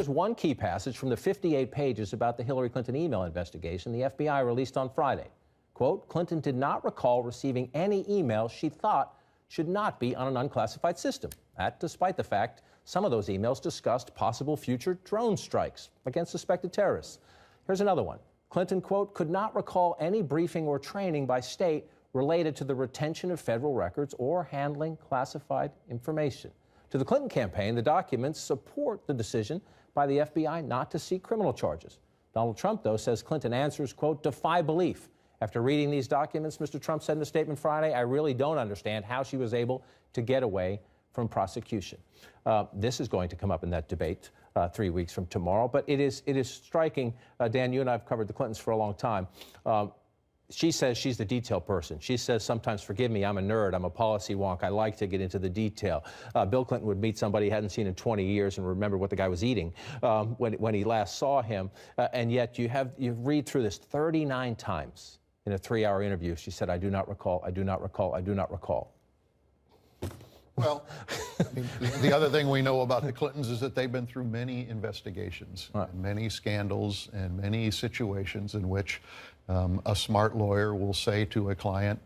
Here's one key passage from the 58 pages about the Hillary Clinton email investigation the FBI released on Friday. Quote, Clinton did not recall receiving any emails she thought should not be on an unclassified system. That despite the fact some of those emails discussed possible future drone strikes against suspected terrorists. Here's another one. Clinton, quote, could not recall any briefing or training by state related to the retention of federal records or handling classified information. To the Clinton campaign, the documents support the decision by the FBI not to seek criminal charges. Donald Trump, though, says Clinton answers, quote, defy belief. After reading these documents, Mr. Trump said in a statement Friday, I really don't understand how she was able to get away from prosecution. This is going to come up in that debate 3 weeks from tomorrow, but it is striking. Dan, you and I have covered the Clintons for a long time. She says she's the detail person. She says sometimes, forgive me, I'm a nerd, I'm a policy wonk, I like to get into the detail. Bill Clinton would meet somebody he hadn't seen in 20 years and remember what the guy was eating when he last saw him. And yet you read through this 39 times in a 3-hour interview. She said, I do not recall, I do not recall, I do not recall. Well, the other thing we know about the Clintons is that they've been through many investigations, and many scandals, and many situations in which a smart lawyer will say to a client,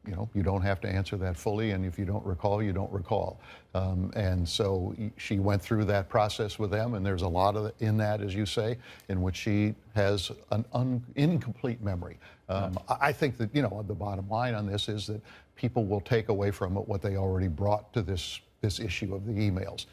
you know, you don't have to answer that fully, and if you don't recall, you don't recall. And so she went through that process with them, and there's a lot of in that, as you say, in which she has an incomplete memory. I think that, you know, the bottom line on this is that people will take away from it what they already brought to this issue of the emails.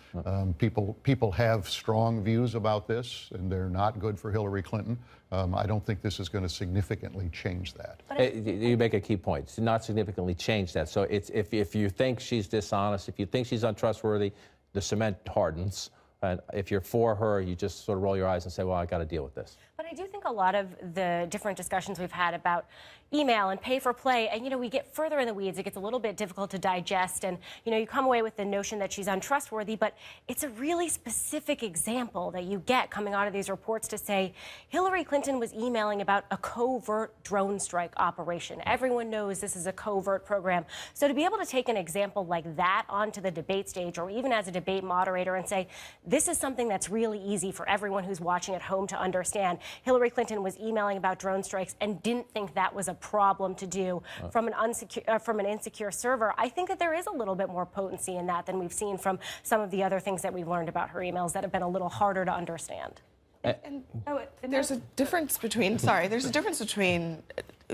People have strong views about this, and they're not good for Hillary Clinton. I don't think this is going to significantly change that. You make a key point. It's not significantly change that. So it's, if you think she's dishonest, if you think she's untrustworthy, the cement hardens. And if you're for her, you just sort of roll your eyes and say, well, I got to deal with this. But I do think a lot of the different discussions we've had about email and pay for play, and, you know, we get further in the weeds, it gets a little bit difficult to digest, and, you know, you come away with the notion that she's untrustworthy, but it's a really specific example that you get coming out of these reports to say Hillary Clinton was emailing about a covert drone strike operation. Everyone knows this is a covert program. So to be able to take an example like that onto the debate stage, or even as a debate moderator, and say, this is something that's really easy for everyone who's watching at home to understand. Hillary Clinton was emailing about drone strikes and didn't think that was a problem to do from an insecure server. I think that there is a little bit more potency in that than we've seen from some of the other things that we've learned about her emails that have been a little harder to understand. And there's a difference between, there's a difference between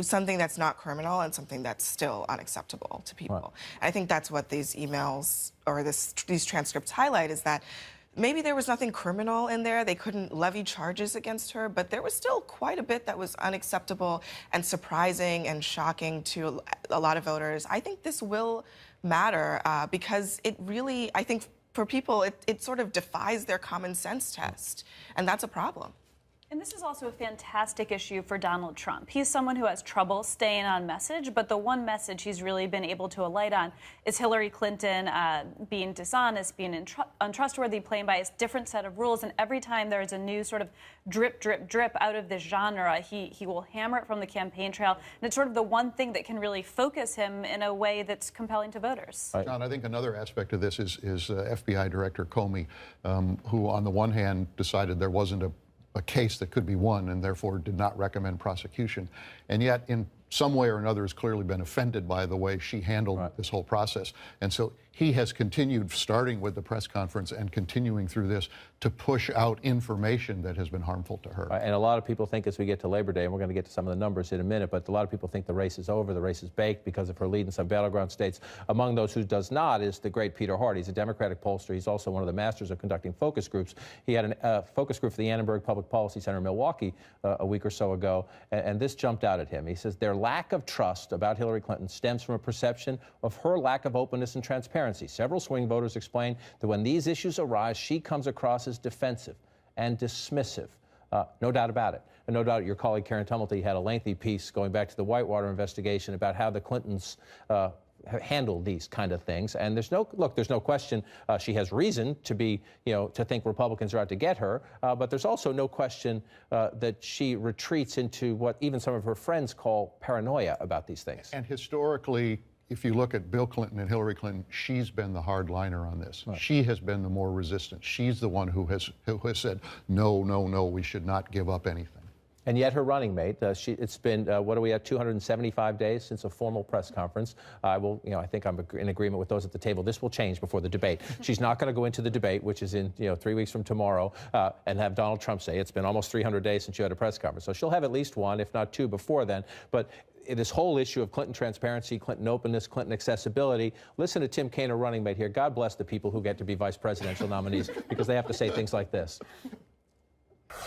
something that's not criminal and something that's still unacceptable to people. Right. I think that's what these emails or these transcripts highlight, is that maybe there was nothing criminal in there. They couldn't levy charges against her, but there was still quite a bit that was unacceptable and surprising and shocking to a lot of voters. I think this will matter because it really, I think for people, it sort of defies their common sense test, and that's a problem. And this is also a fantastic issue for Donald Trump. He's someone who has trouble staying on message, but the one message he's really been able to alight on is Hillary Clinton being dishonest, being untrustworthy, playing by a different set of rules. And every time there's a new sort of drip, drip, drip out of this genre, he will hammer it from the campaign trail. And it's sort of the one thing that can really focus him in a way that's compelling to voters. John, I think another aspect of this is FBI Director Comey, who on the one hand decided there wasn't a case that could be won and therefore did not recommend prosecution, and yet in some way or another has clearly been offended by the way she handled this whole process. And so he has continued, starting with the press conference and continuing through this, to push out information that has been harmful to her. And a lot of people think as we get to Labor Day, and we're going to get to some of the numbers in a minute, but a lot of people think the race is over, the race is baked because of her lead in some battleground states. Among those who does not is the great Peter Hart. He's a Democratic pollster. He's also one of the masters of conducting focus groups. He had a focus group for the Annenberg Public Policy Center in Milwaukee a week or so ago, and this jumped out at him. He says their lack of trust about Hillary Clinton stems from a perception of her lack of openness and transparency. Several swing voters explain that when these issues arise, she comes across as defensive and dismissive. No doubt about it. And no doubt your colleague Karen Tumulty had a lengthy piece going back to the Whitewater investigation about how the Clintons handle these kind of things. And there's no question she has reason to be, to think Republicans are out to get her. But there's also no question that she retreats into what even some of her friends call paranoia about these things. And historically, if you look at Bill Clinton and Hillary Clinton, she's been the hardliner on this. Right. She has been the more resistant. She's the one who has said, no, no, no, we should not give up anything. And yet her running mate, it's been, what are we at, 275 days since a formal press conference. I think I'm in agreement with those at the table. This will change before the debate. She's not going to go into the debate, which is in 3 weeks from tomorrow, and have Donald Trump say, it's been almost 300 days since you had a press conference. So she'll have at least one, if not two, before then. But this whole issue of Clinton transparency, Clinton openness, Clinton accessibility, listen to Tim Kaine, a running mate here. God bless the people who get to be vice presidential nominees because they have to say things like this.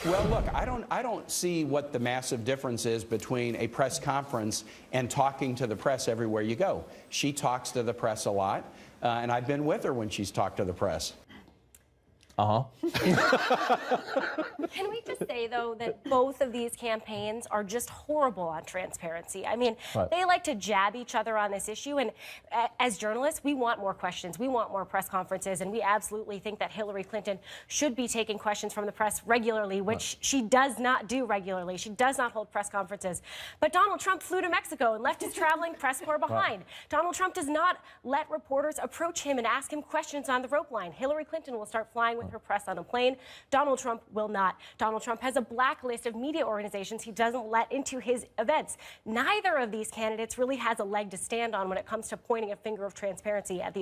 Well, look, I don't see what the massive difference is between a press conference and talking to the press everywhere you go. She talks to the press a lot, and I've been with her when she's talked to the press. Can we just say, though, that both of these campaigns are just horrible on transparency? I mean, they like to jab each other on this issue, and as journalists, we want more questions. We want more press conferences, and we absolutely think that Hillary Clinton should be taking questions from the press regularly, which she does not do regularly. She does not hold press conferences. But Donald Trump flew to Mexico and left his traveling press corps behind. Donald Trump does not let reporters approach him and ask him questions on the rope line. Hillary Clinton will start flying with her press on a plane. Donald Trump will not. Donald Trump has a blacklist of media organizations he doesn't let into his events. Neither of these candidates really has a leg to stand on when it comes to pointing a finger of transparency at the